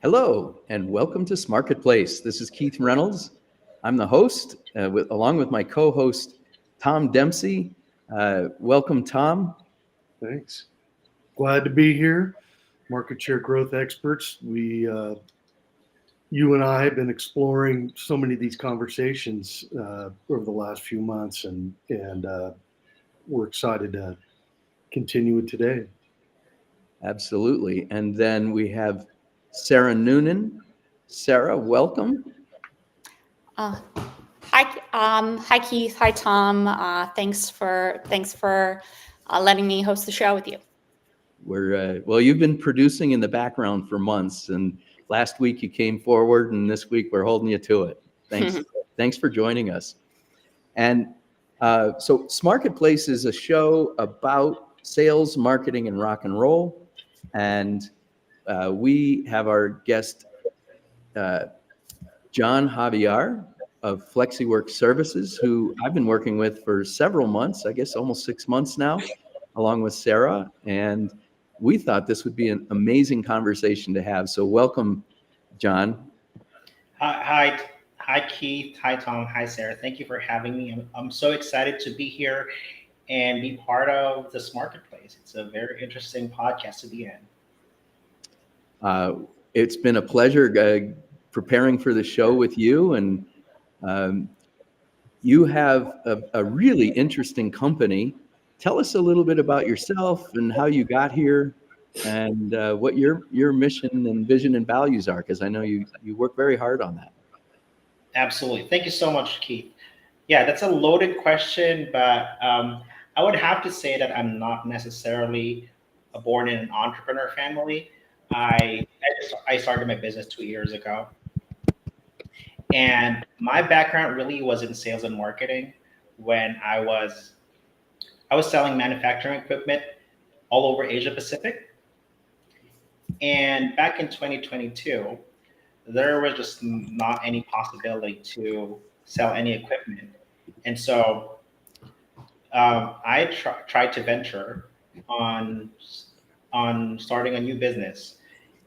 Hello, and welcome to SMarketPlace. This is Keith Reynolds. I'm the host, along with my co-host, Tom Dempsey. Welcome, Tom. Thanks. Glad to be here. Market share growth experts. You and I have been exploring so many of these conversations over the last few months, and we're excited to continue it today. Absolutely. And then we have Sarah Noonan. Sarah, welcome. Hi Keith. Hi Tom. Thanks for letting me host the show with you. Well, you've been producing in the background for months, and last week you came forward, and this week we're holding you to it. Thanks for joining us. And so SMarketPlace is a show about sales, marketing, and rock and roll. And we have our guest, John Javier of Flexiwork Services, who I've been working with for several months, I guess almost 6 months now, along with Sarah. And we thought this would be an amazing conversation to have. So welcome, John. Hi, Keith. Hi, Tom. Hi, Sarah. Thank you for having me. I'm so excited to be here and be part of this marketplace. It's a very interesting podcast to be in. It's been a pleasure preparing for the show with you. And you have a really interesting company. Tell us a little bit about yourself and how you got here, and what your mission and vision and values are, because I know you work very hard on that. Absolutely. Thank you so much, Keith. Yeah, that's a loaded question, but I would have to say that I'm not necessarily born in an entrepreneur family. I started my business 2 years ago, and my background really was in sales and marketing when I was selling manufacturing equipment all over Asia Pacific. And back in 2022, there was just not any possibility to sell any equipment. And so I tried to venture on starting a new business.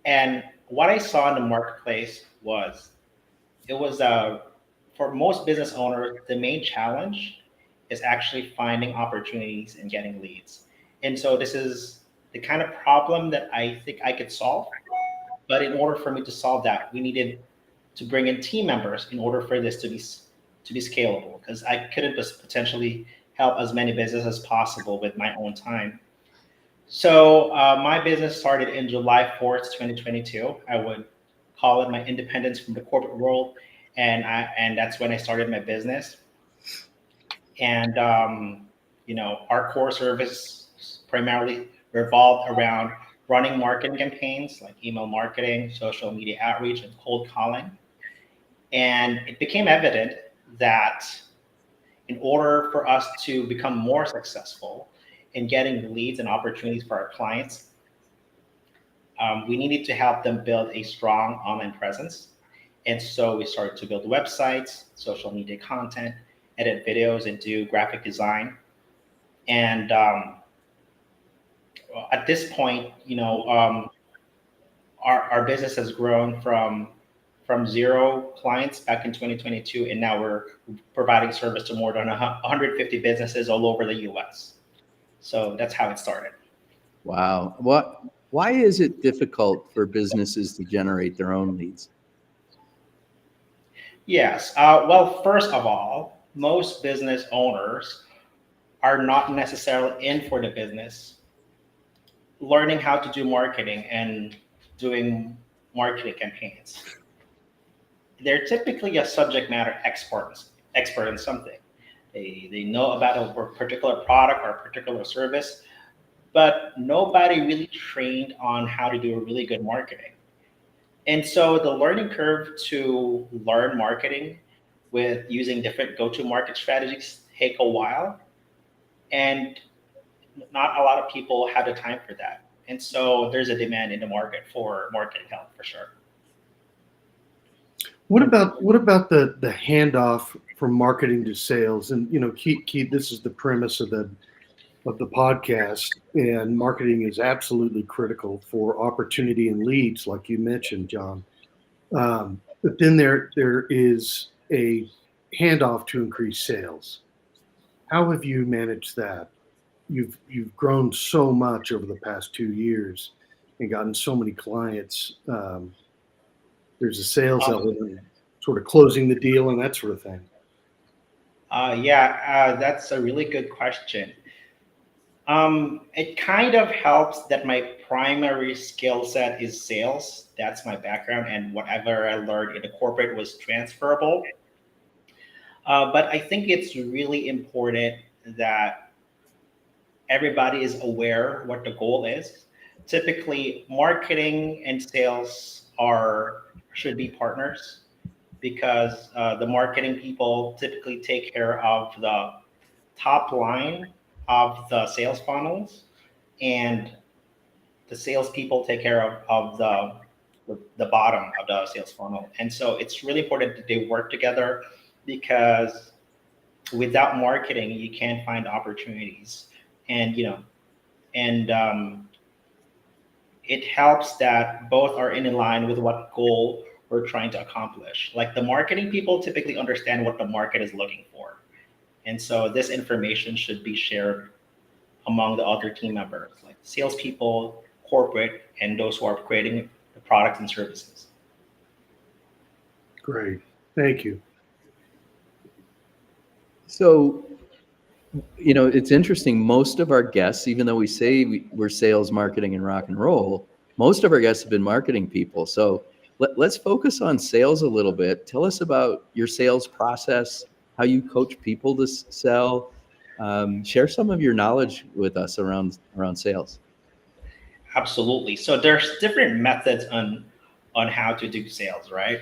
And what I saw in the marketplace was, for most business owners, the main challenge is actually finding opportunities and getting leads. And so this is the kind of problem that I think I could solve. But in order for me to solve that, we needed to bring in team members in order for this to be scalable, because I couldn't potentially help as many businesses as possible with my own time. So my business started in July 4th, 2022. I would call it my independence from the corporate world. And that's when I started my business. And, our core service primarily revolved around running marketing campaigns like email marketing, social media outreach, and cold calling. And it became evident that in order for us to become more successful in getting leads and opportunities for our clients, we needed to help them build a strong online presence. And so we started to build websites, social media content, edit videos, and do graphic design. And at this point, our business has grown from 0 clients back in 2022, and now we're providing service to more than 150 businesses all over the U.S. So that's how it started. Wow. Why is it difficult for businesses to generate their own leads? Yes. Well, first of all, most business owners are not necessarily in for the business, learning how to do marketing and doing marketing campaigns. They're typically a subject matter expert in something. They know about a particular product or a particular service, but nobody really trained on how to do a really good marketing. And so the learning curve to learn marketing with using different go-to-market strategies take a while, and not a lot of people have the time for that. And so there's a demand in the market for marketing help for sure. What about the handoff from marketing to sales? And Keith, this is the premise of of the podcast, and marketing is absolutely critical for opportunity and leads, like you mentioned, John. But then there is a handoff to increase sales. How have you managed that? You've grown so much over the past 2 years and gotten so many clients. There's a sales Um, element, sort of closing the deal and that sort of thing. that's a really good question. It kind of helps that my primary skill set is sales. That's my background, and whatever I learned in the corporate was transferable. But I think it's really important that everybody is aware what the goal is. Typically, marketing and sales are should be partners because the marketing people typically take care of the top line of the sales funnels, and the salespeople take care of the bottom of the sales funnel. And so it's really important that they work together because without marketing, you can't find opportunities. And it helps that both are in line with what goal we're trying to accomplish. Like the marketing people typically understand what the market is looking for. And so this information should be shared among the other team members, like salespeople, corporate, and those who are creating the products and services. Great. Thank you. So, it's interesting. Most of our guests, even though we say we're sales, marketing, and rock and roll, most of our guests have been marketing people. So let's focus on sales a little bit. Tell us about your sales process, how you coach people to sell. Share some of your knowledge with us around sales. Absolutely. So there's different methods on how to do sales, right?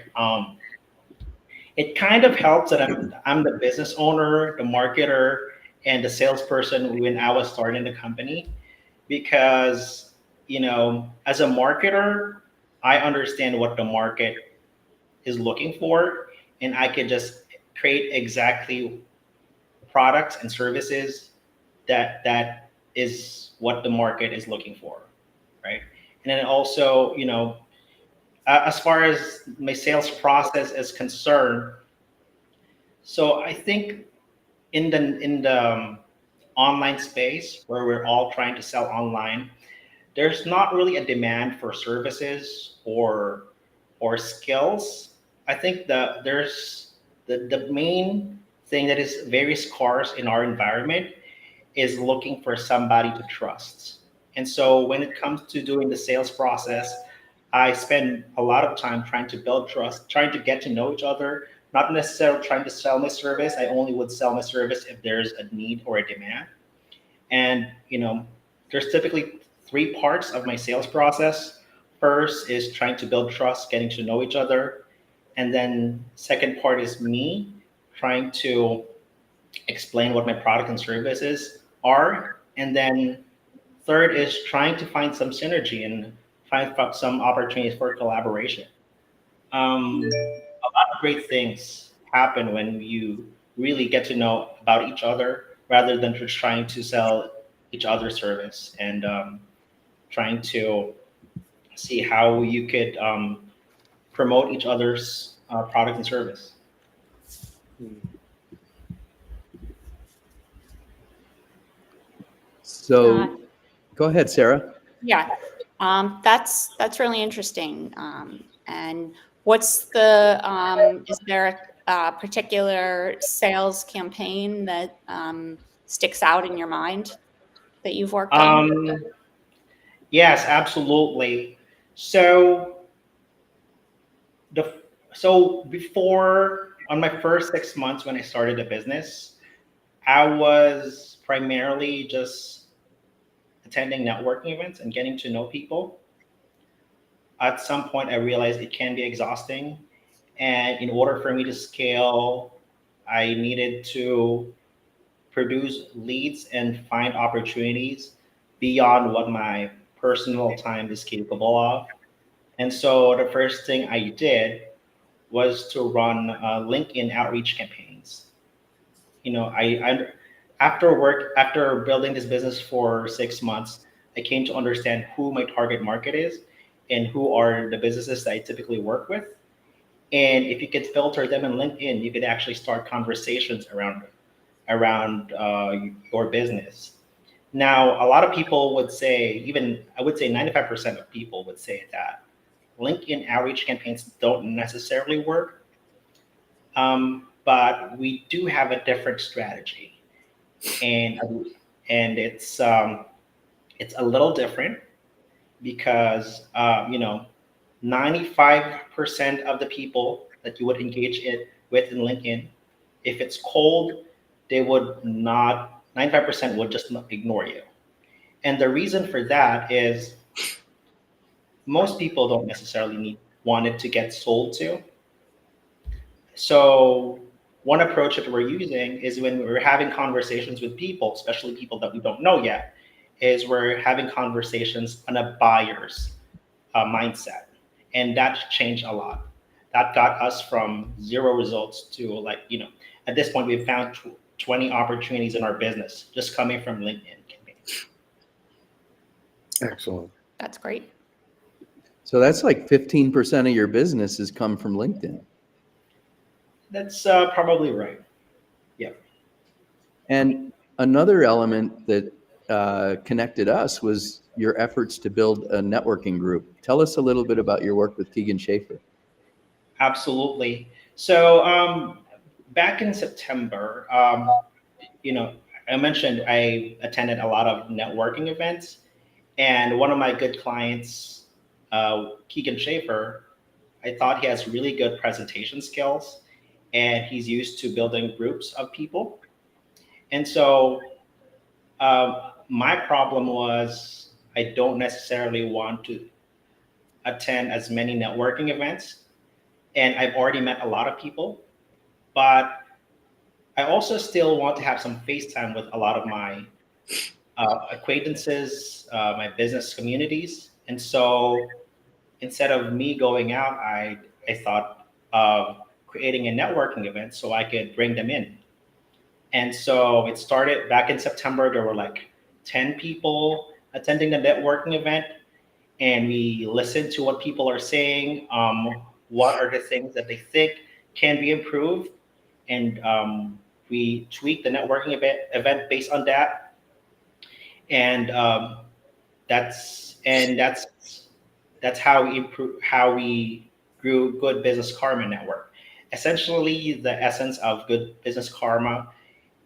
It kind of helps that I'm the business owner, the marketer, and the salesperson when I was starting the company, because as a marketer, I understand what the market is looking for, and I can just create exactly products and services that is what the market is looking for, right? And then also, as far as my sales process is concerned, so I think in the online space where we're all trying to sell online, there's not really a demand for services or skills. I think that there's the main thing that is very scarce in our environment is looking for somebody to trust. And so when it comes to doing the sales process, I spend a lot of time trying to build trust, trying to get to know each other, not necessarily trying to sell my service. I only would sell my service if there's a need or a demand. And there's typically three parts of my sales process. First is trying to build trust, getting to know each other. And then second part is me trying to explain what my product and services are. And then third is trying to find some synergy and find some opportunities for collaboration. A lot of great things happen when you really get to know about each other rather than just trying to sell each other service and trying to see how you could promote each other's product and service. So go ahead, Sarah. Yeah, that's really interesting. And what's the is there a particular sales campaign that sticks out in your mind that you've worked on? Yes, absolutely. So the so before on my first 6 months when I started the business, I was primarily just attending networking events and getting to know people. At some point, I realized it can be exhausting. And in order for me to scale, I needed to produce leads and find opportunities beyond what my personal time is capable of. And so the first thing I did was to run LinkedIn outreach campaigns. You know, after building this business for 6 months, I came to understand who my target market is and who are the businesses that I typically work with. And if you could filter them in LinkedIn, you could actually start conversations around your business. Now, a lot of people would say, even I would say 95% of people would say that LinkedIn outreach campaigns don't necessarily work, but we do have a different strategy, and it's a little different because 95% of the people that you would engage it with in LinkedIn, if it's cold, they would not. 95% would just ignore you, and the reason for that is most people don't necessarily want it to get sold to. So one approach that we're using is when we're having conversations with people, especially people that we don't know yet, is we're having conversations on a buyer's mindset, and that changed a lot. That got us from 0 results to at this point we've found 20 opportunities in our business just coming from LinkedIn campaigns. Excellent. That's great. So that's like 15% of your business has come from LinkedIn. That's probably right. Yeah. And another element that connected us was your efforts to build a networking group. Tell us a little bit about your work with Keegan Schaefer. Absolutely. So back in September, I mentioned I attended a lot of networking events, and one of my good clients, Keegan Schaefer, I thought he has really good presentation skills, and he's used to building groups of people. And so my problem was I don't necessarily want to attend as many networking events, and I've already met a lot of people, but I also still want to have some face time with a lot of my acquaintances, my business communities. And so instead of me going out, I thought of creating a networking event so I could bring them in. And so it started back in September. There were like 10 people attending the networking event, and we listened to what people are saying. What are the things that they think can be improved, and we tweaked the networking event based on that. And that's how we grew Good Business Karma Network. Essentially, the essence of Good Business Karma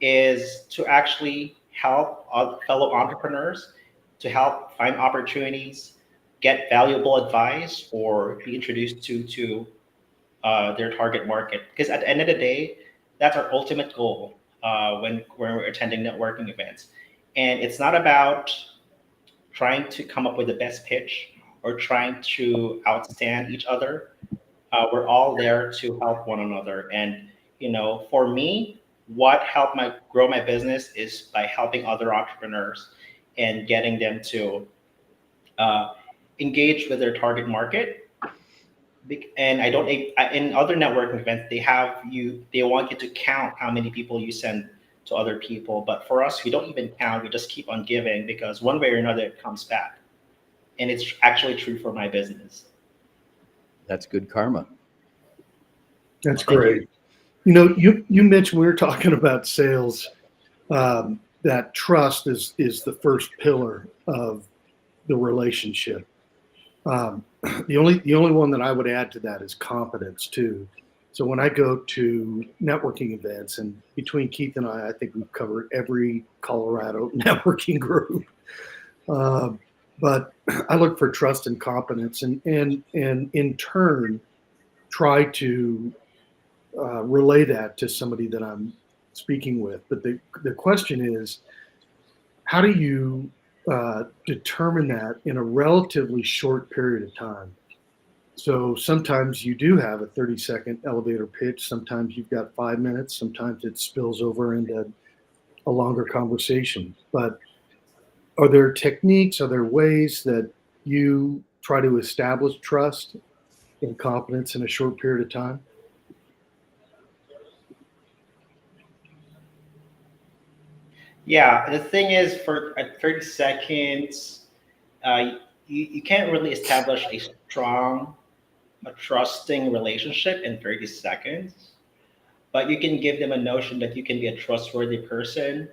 is to actually help fellow entrepreneurs to help find opportunities, get valuable advice, or be introduced to their target market. Because at the end of the day, that's our ultimate goal when we're attending networking events. And it's not about trying to come up with the best pitch or trying to outstand each other. We're all there to help one another. And for me, what helped grow my business is by helping other entrepreneurs and getting them to engage with their target market. And I don't in other networking events they want you to count how many people you send to other people, but for us we don't even count. We just keep on giving, because one way or another it comes back, and it's actually true for my business. That's good karma. That's great. You mentioned, we were talking about sales, that trust is the first pillar of the relationship. The only one that I would add to that is competence too. So when I go to networking events, and between Keith and I think we've covered every Colorado networking group. But I look for trust and competence, and in turn try to relay that to somebody that I'm speaking with. But the question is, how do you determine that in a relatively short period of time? So sometimes you do have a 30-second elevator pitch. Sometimes you've got 5 minutes. Sometimes it spills over into a longer conversation. But are there techniques, are there ways that you try to establish trust and confidence in a short period of time? Yeah, the thing is, for at 30 seconds, you can't really establish a trusting relationship in 30 seconds, but you can give them a notion that you can be a trustworthy person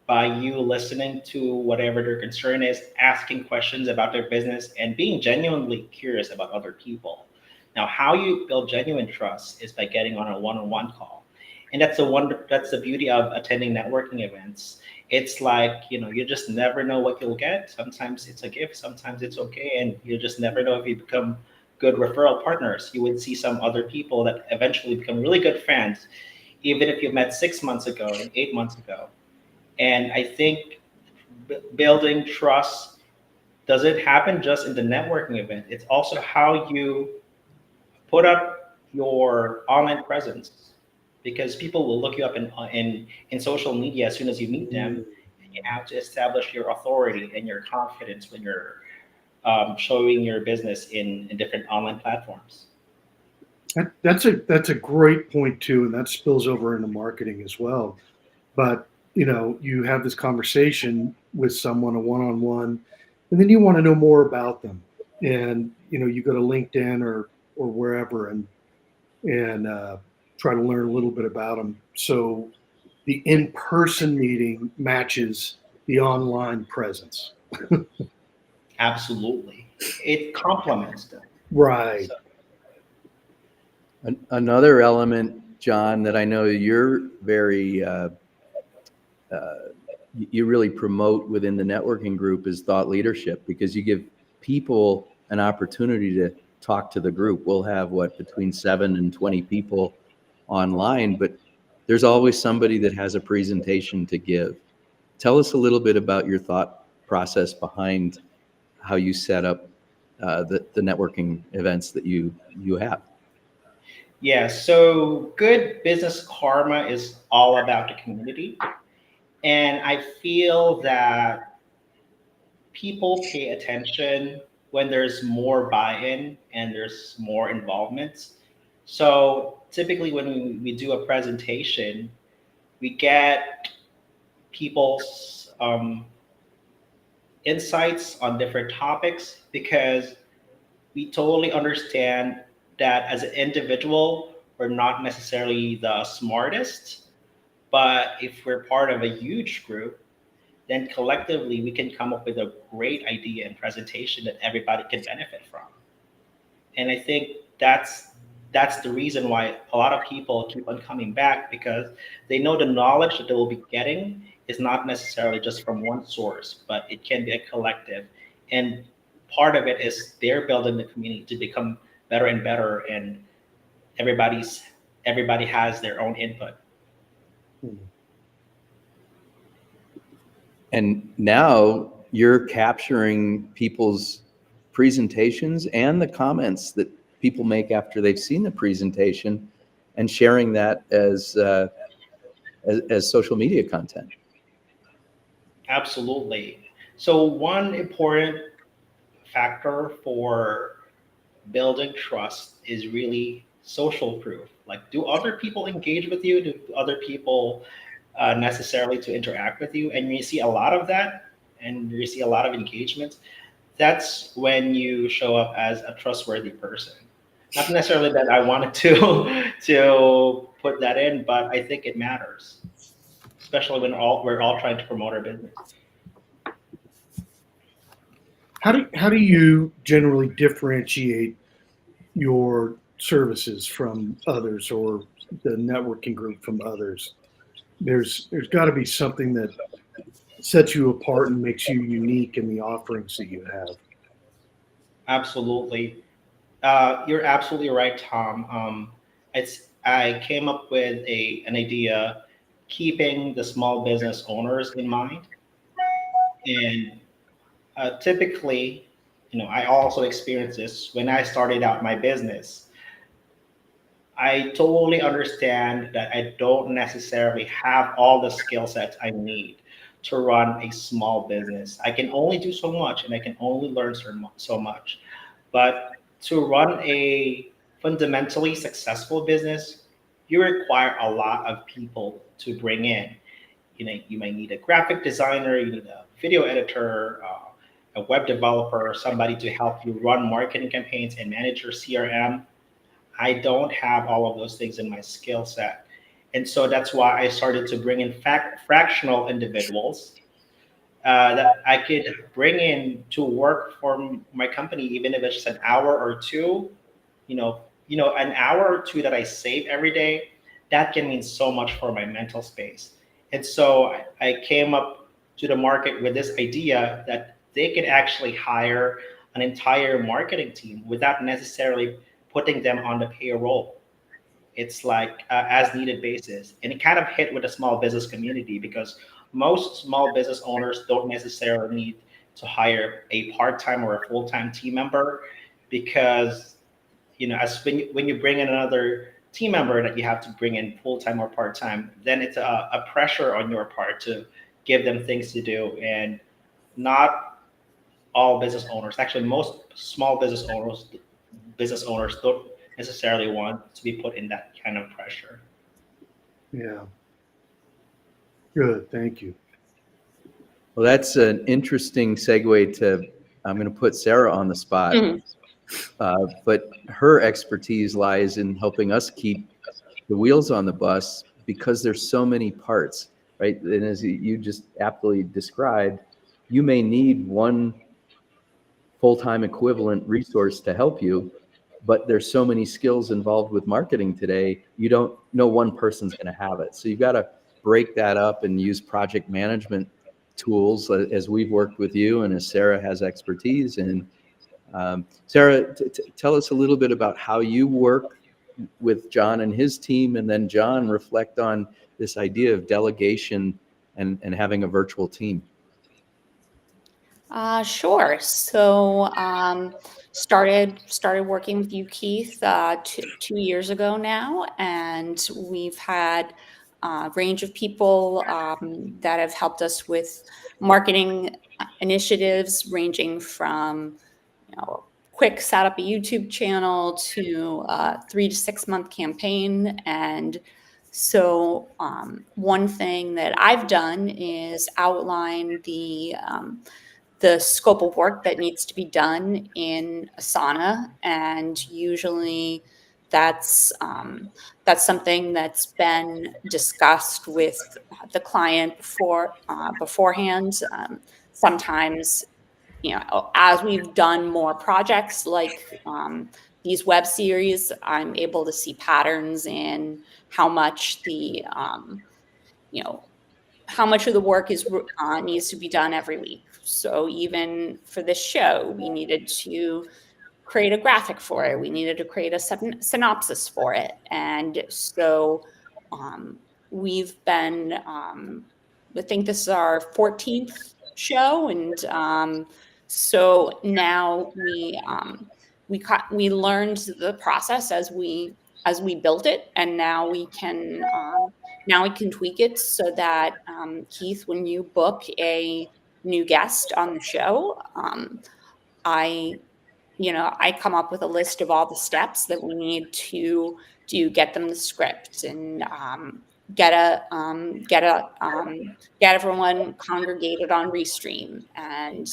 by you listening to whatever their concern is, asking questions about their business, and being genuinely curious about other people. Now, how you build genuine trust is by getting on a one-on-one call. And that's the beauty of attending networking events. It's like, you just never know what you'll get. Sometimes it's a gift, sometimes it's okay, and you just never know if you become good referral partners. You would see some other people that eventually become really good friends, even if you met 6 months ago and 8 months ago. And I think building trust doesn't happen just in the networking event. It's also how you put up your online presence, because people will look you up in social media as soon as you meet them. You have to establish your authority and your confidence when you're showing your business in different online platforms. That's a great point too, and that spills over into marketing as well. But you have this conversation with someone, a one-on-one, and then you want to know more about them, and you go to LinkedIn or wherever, and try to learn a little bit about them. So the in-person meeting matches the online presence. Absolutely, it complements them. Right. So Another element, John, that I know you're very you really promote within the networking group is thought leadership, because you give people an opportunity to talk to the group. We'll have between 7 and 20 people online, but there's always somebody that has a presentation to give. Tell us a little bit about your thought process behind how you set up the networking events that you have. yeah, so good business karma is all about the community. And I feel that people pay attention when there's more buy-in and there's more involvement. So typically when we do a presentation, we get people's insights on different topics, because we totally understand that as an individual, we're not necessarily the smartest, but if we're part of a huge group, then collectively we can come up with a great idea and presentation that everybody can benefit from. And I think that's the reason why a lot of people keep on coming back, because they know the knowledge that they will be getting is not necessarily just from one source, but it can be a collective. And part of it is they're building the community to become better and better, and everybody's everybody has their own input. And now you're capturing people's presentations and the comments that people make after they've seen the presentation, and sharing that as social media content. Absolutely. So one important factor for building trust is really social proof. Like, do other people engage with you? Do other people necessarily to interact with you? And you see a lot of that, and you see a lot of engagement. That's when you show up as a trustworthy person. Not necessarily that I wanted to to put that in, but I think it matters, especially when we're all trying to promote our business. How do you generally differentiate your services from others, or the networking group from others? There's got to be something that sets you apart and makes you unique in the offerings that you have. Absolutely. You're absolutely right, Tom. I came up with an idea, keeping the small business owners in mind. And typically, I also experienced this when I started out my business. I totally understand that I don't necessarily have all the skill sets I need to run a small business. I can only do so much, and I can only learn so much. But to run a fundamentally successful business, you require a lot of people to bring in. you might need a graphic designer, you need a video editor, a web developer, somebody to help you run marketing campaigns and manage your CRM. I don't have all of those things in my skill set. And so that's why I started to bring in fractional individuals that I could bring in to work for my company, even if it's just an hour or two. An hour or two that I save every day, that can mean so much for my mental space. And so I came up to the market with this idea that they could actually hire an entire marketing team without necessarily putting them on the payroll. It's like as needed basis. And it kind of hit with the small business community because most small business owners don't necessarily need to hire a part-time or a full-time team member because, as when you bring in another team member that you have to bring in full-time or part-time, then it's a pressure on your part to give them things to do. And not all business owners, actually most small business owners don't necessarily want to be put in that kind of pressure. Yeah. Good. Thank you. Well, that's an interesting segue to, I'm going to put Sarah on the spot, but her expertise lies in helping us keep the wheels on the bus because there's so many parts, right? And as you just aptly described, you may need one full-time equivalent resource to help you, but there's so many skills involved with marketing today, you don't know one person's going to have it. So you've got to break that up and use project management tools as we've worked with you and as Sarah has expertise in. Sarah, tell us a little bit about how you work with John and his team, and then John, reflect on this idea of delegation and having a virtual team. Sure. So started working with you, Keith, 2 years ago now, and we've had a range of people that have helped us with marketing initiatives, ranging from quick set up a YouTube channel to a 3 to 6 month campaign. And so one thing that I've done is outline the scope of work that needs to be done in Asana, and usually that's something that's been discussed with the client beforehand. Sometimes, as we've done more projects like these web series, I'm able to see patterns in how much how much of the work needs to be done every week. So even for this show, we needed to create a graphic for it. We needed to create a synopsis for it. And so we've been, I think this is our 14th show. And so now we learned the process as we built it. And now we can tweak it so that, Keith, when you book a new guest on the show, I come up with a list of all the steps that we need to do, get them the script, and get everyone congregated on Restream. And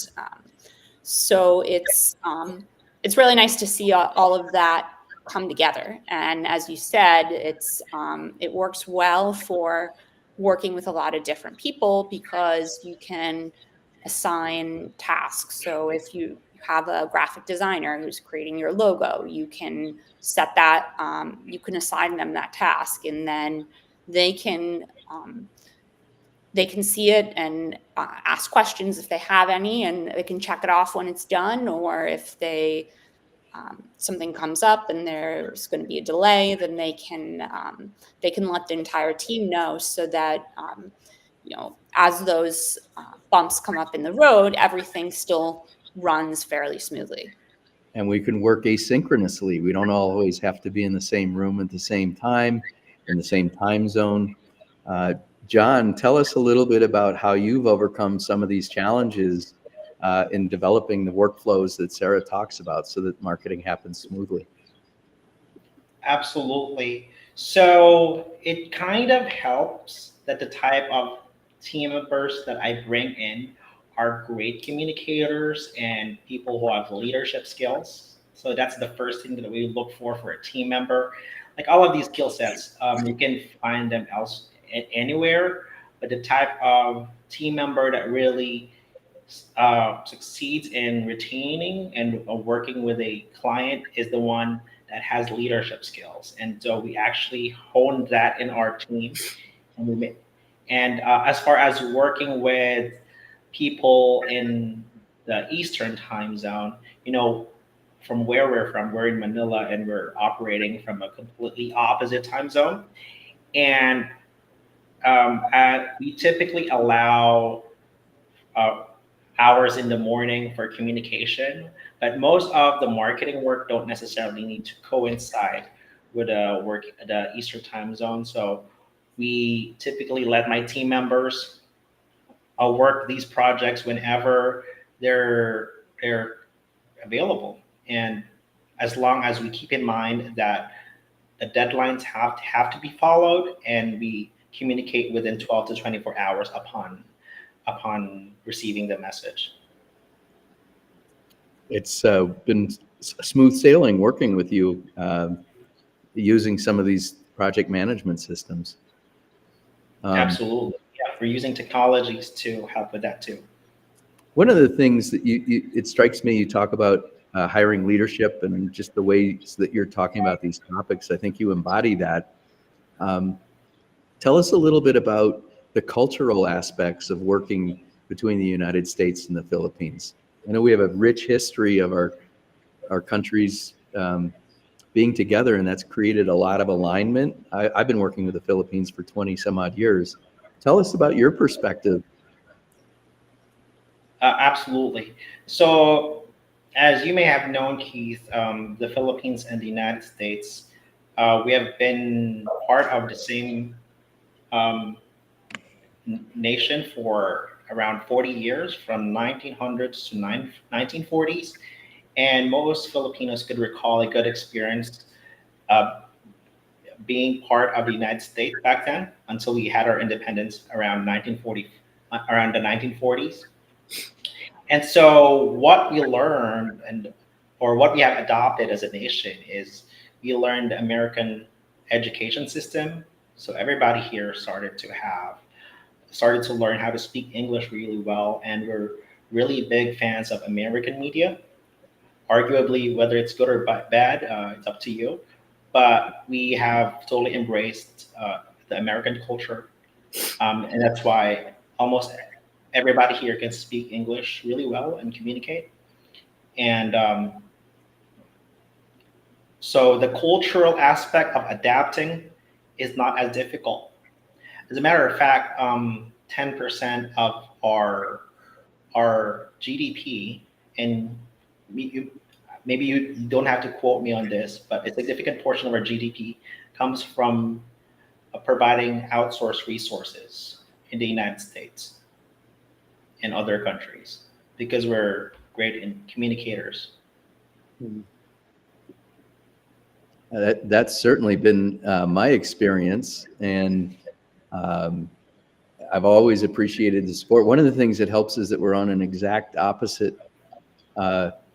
so it's really nice to see all of that come together. And as you said, it works well for working with a lot of different people because you can assign tasks. So if you have a graphic designer who's creating your logo, you can set that, you can assign them that task, and then they can see it and ask questions if they have any, and they can check it off when it's done. Or if something comes up and there's going to be a delay, then they can let the entire team know, so that as those bumps come up in the road, everything still runs fairly smoothly. And we can work asynchronously. We don't always have to be in the same room at the same time, in the same time zone. John, tell us a little bit about how you've overcome some of these challenges in developing the workflows that Sarah talks about so that marketing happens smoothly. Absolutely. So it kind of helps that the type of team members that I bring in are great communicators and people who have leadership skills. So that's the first thing that we look for a team member. Like all of these skill sets, you can find them anywhere, but the type of team member that really succeeds in retaining and working with a client is the one that has leadership skills. And so we actually honed that in our team. And as far as working with people in the Eastern time zone, from where we're in Manila and we're operating from a completely opposite time zone. And we typically allow uh, hours in the morning for communication, but most of the marketing work don't necessarily need to coincide with the Eastern time zone. So we typically let my team members work these projects whenever they're available, and as long as we keep in mind that the deadlines have to be followed, and we communicate within 12 to 24 hours upon receiving the message. It's been smooth sailing working with you, using some of these project management systems. Absolutely. Yeah, we're using technologies to help with that too. One of the things that it strikes me, you talk about hiring leadership and just the ways that you're talking about these topics. I think you embody that. Tell us a little bit about the cultural aspects of working between the United States and the Philippines. I know we have a rich history of our countries being together, and that's created a lot of alignment. I've been working with the Philippines for 20 some odd years. Tell us about your perspective. Absolutely. So, as you may have known, Keith, the Philippines and the United States, we have been part of the same nation for around 40 years, from 1900s to 1940s. And most Filipinos could recall a good experience uh, being part of the United States back then, until we had our independence around 1940, around the 1940s. And so what we learned, or what we have adopted as a nation, is we learned the American education system. So everybody here started to learn how to speak English really well, and we're really big fans of American media. Arguably, whether it's good or bad, it's up to you. But we have totally embraced the American culture, and that's why almost everybody here can speak English really well and communicate. And so the cultural aspect of adapting is not as difficult. As a matter of fact, 10% of our GDP, and maybe you don't have to quote me on this, but a significant portion of our GDP comes from providing outsourced resources in the United States and other countries, because we're great in communicators. That's certainly been my experience, and I've always appreciated the sport. One of the things that helps is that we're on an exact opposite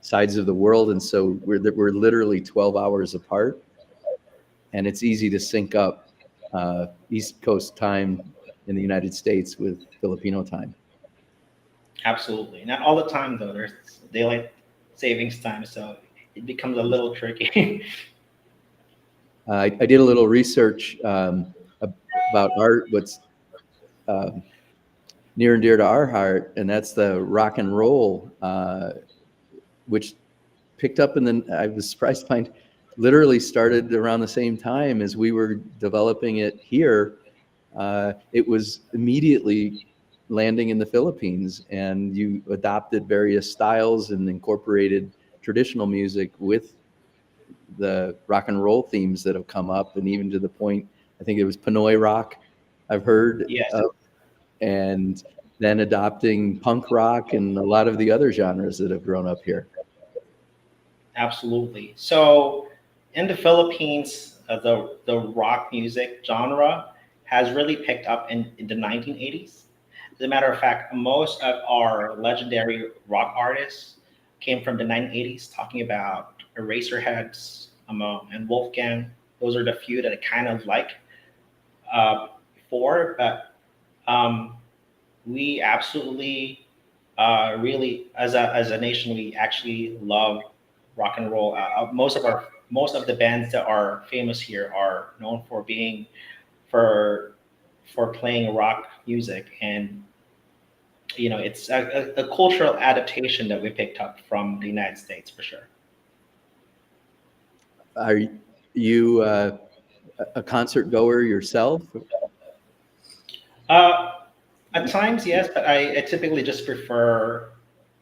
sides of the world, and so we're literally 12 hours apart, and it's easy to sync up East Coast time in the United States with Filipino time. Absolutely. Not all the time, though. There's daylight savings time, so it becomes a little tricky. I did a little research about what's near and dear to our heart, and that's the rock and roll, which picked up I was surprised to find, literally started around the same time as we were developing it here. It was immediately landing in the Philippines, and you adopted various styles and incorporated traditional music with the rock and roll themes that have come up, and even to the point, I think it was Pinoy rock I've heard Yes. of, and then adopting punk rock and a lot of the other genres that have grown up here. Absolutely. So in the Philippines, the rock music genre has really picked up in the 1980s. As a matter of fact, most of our legendary rock artists came from the 1980s, talking about Eraserheads and Wolfgang. Those are the few that I kind of like before, but um, we absolutely really, as a nation, we actually love rock and roll. Most of the bands that are famous here are known for being for playing rock music, and it's a cultural adaptation that we picked up from the United States for sure. Are you a concert goer yourself? Uh, at times, yes, but I typically just prefer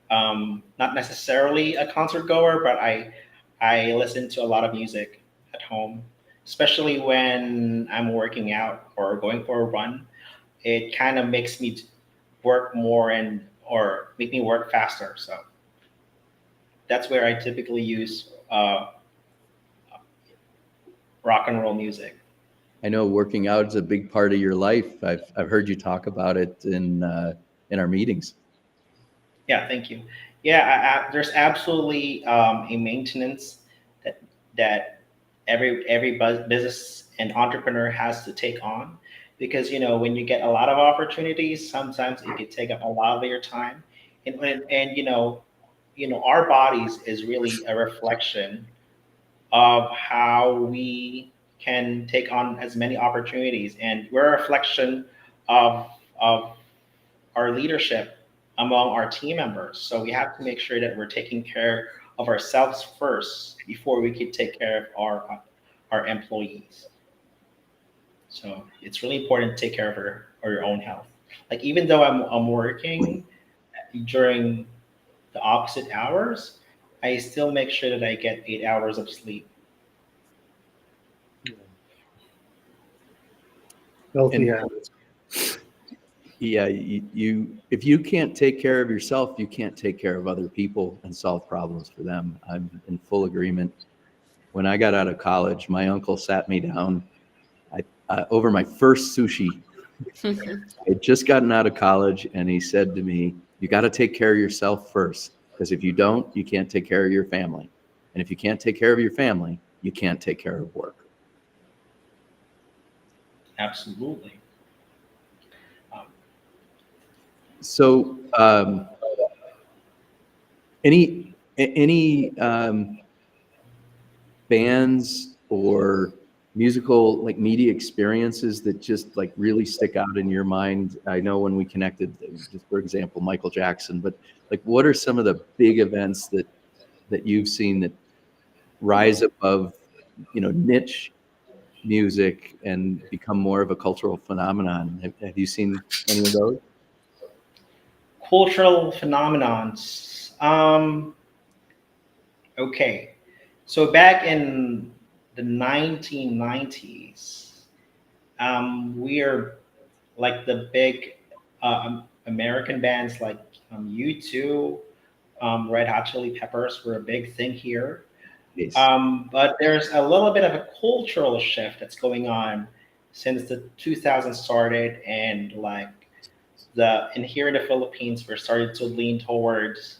not necessarily a concert goer, but I listen to a lot of music at home, especially when I'm working out or going for a run. It kind of makes me work more and or make me work faster. So that's where I typically use rock and roll music. I know working out is a big part of your life. I've heard you talk about it in our meetings. Yeah, thank you. Yeah, there's absolutely a maintenance that every business and entrepreneur has to take on, because when you get a lot of opportunities, sometimes it can take up a lot of your time, and our bodies is really a reflection of how we can take on as many opportunities, and we're a reflection of of our leadership among our team members. So we have to make sure that we're taking care of ourselves first before we can take care of our employees. So it's really important to take care of your own health. Like, even though I'm working during the opposite hours, I still make sure that I get 8 hours of sleep. Healthy And habits. yeah, you if you can't take care of yourself, you can't take care of other people and solve problems for them. I'm in full agreement. When I got out of college, my uncle sat me down over my first sushi. I'd just gotten out of college, and he said to me, "You got to take care of yourself first, because if you don't, you can't take care of your family. And if you can't take care of your family, you can't take care of work." Absolutely. Um, So, any bands or musical like media experiences that just like really stick out in your mind? I know when we connected, just for example, Michael Jackson, but like, what are some of the big events that you've seen that rise above, niche music and become more of a cultural phenomenon? Have you seen any of those? Cultural phenomenons. Okay. So back in the 1990s, we are like the big American bands like U2, Red Hot Chili Peppers were a big thing here. Yes. But there's a little bit of a cultural shift that's going on since the 2000s started, and like and here in the Philippines, we're starting to lean towards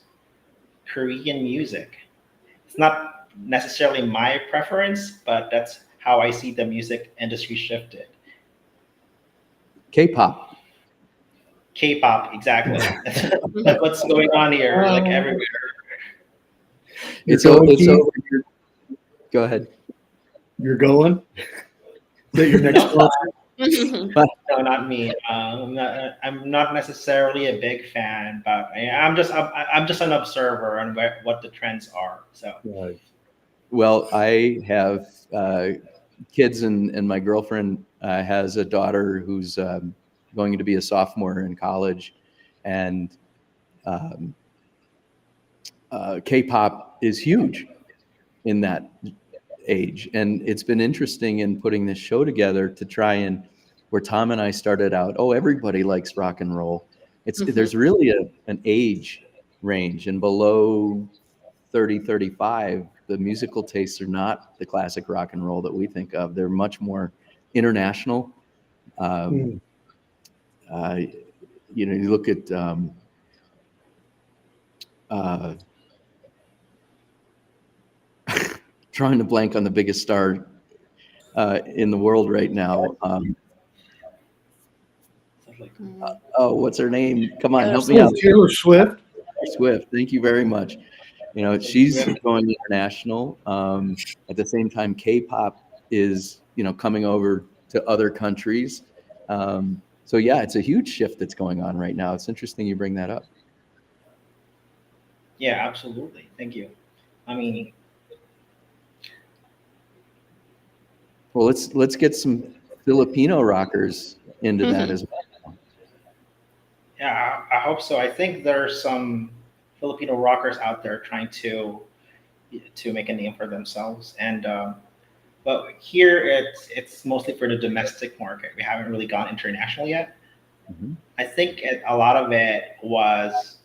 Korean music. It's not necessarily my preference, but that's how I see the music industry shifted. K-pop. K-pop, exactly. That's what's going on here, like everywhere. It's going, it's Keith? over. Go ahead. You're going? Is that your next No, sponsor? no, not me. I'm not necessarily a big fan, but I'm just an observer on what the trends are. So Well, I have kids, and my girlfriend has a daughter who's going to be a sophomore in college, and um, K-pop is huge in that age. And it's been interesting in putting this show together to try and, where Tom and I started out, oh, everybody likes rock and roll. There's really an age range, and below 30, 35, the musical tastes are not the classic rock and roll that we think of. They're much more international. Um, uh, you know, you look at trying to blank on the biggest star in the world right now. Oh, what's her name? Come on, help me out. Taylor Swift. Swift. Thank you very much. You know, she's going international. At the same time, K-pop is, you know, coming over to other countries. So yeah, it's a huge shift that's going on right now. It's interesting you bring that up. Yeah, absolutely. Thank you. I mean, Well, let's get some Filipino rockers into that as well. yeah, I hope so. I think there's some Filipino rockers out there trying to make a name for themselves, and but here it's mostly for the domestic market. We haven't really gone international yet. Mhm. I think a lot of it was,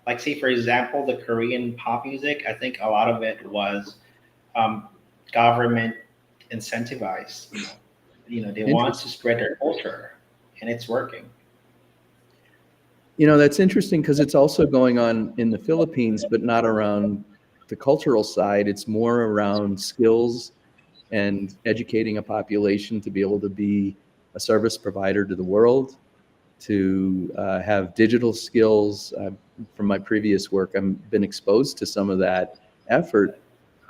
like, say for example, the Korean pop music. I think a lot of it was government incentivized. They want to spread their culture, and it's working. You know, that's interesting because it's also going on in the Philippines, but not around the cultural side. It's more around skills and educating a population to be able to be a service provider to the world, to have digital skills. From my previous work, I've been exposed to some of that effort.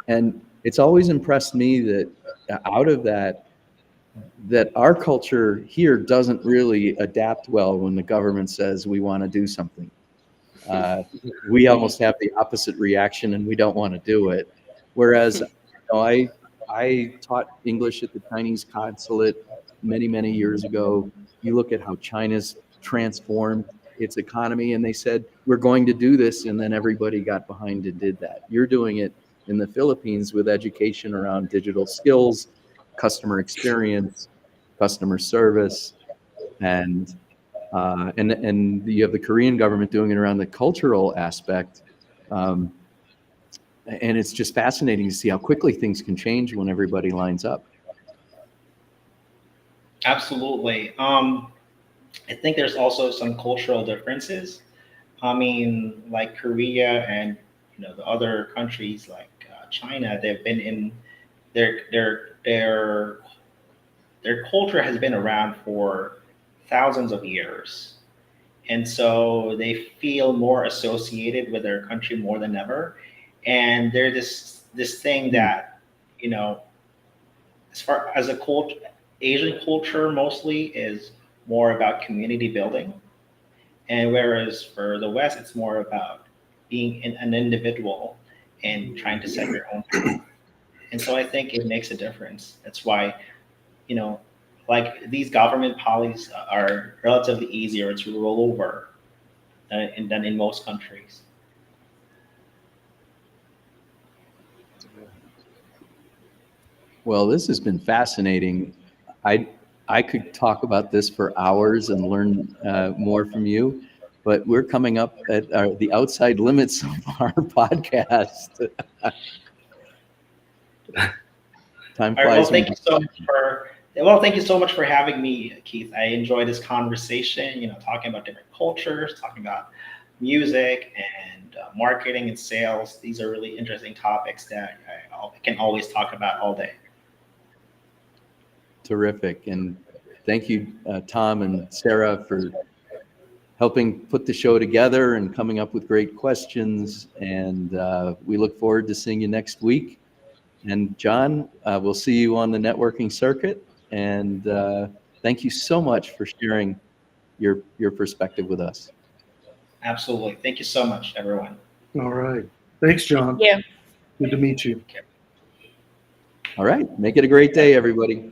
And it's always impressed me that out of that our culture here doesn't really adapt well when the government says we want to do something. We almost have the opposite reaction and we don't want to do it. Whereas, you know, I taught English at the Chinese consulate many years ago. You look at how China's transformed its economy, and they said, we're going to do this, and then everybody got behind and did that. You're doing it in the Philippines with education around digital skills, customer experience, customer service, and you have the Korean government doing it around the cultural aspect. And it's just fascinating to see how quickly things can change when everybody lines up. Absolutely. I think there's also some cultural differences. I mean, like Korea and the other countries like China, they've been in their culture has been around for thousands of years, and so they feel more associated with their country more than ever. And there's this thing that as far as a culture, Asian culture mostly is more about community building, and whereas for the West, it's more about being an individual and trying to set your own path. And so I think it makes a difference. That's why, like these government policies are relatively easier to roll over than in most countries. Well, this has been fascinating. I could talk about this for hours and learn more from you, but we're coming up at the outside limits of our podcast. Time All right, well, flies. thank you so much for having me, Keith. I enjoyed this conversation, talking about different cultures, talking about music and marketing and sales. These are really interesting topics that I can always talk about all day. Terrific. And thank you, Tom and Sarah, for helping put the show together and coming up with great questions. And we look forward to seeing you next week. And John, we'll see you on the networking circuit. And thank you so much for sharing your perspective with us. Absolutely. Thank you so much, everyone. All right. Thanks, John. Yeah. Good to meet you. All right. Make it a great day, everybody.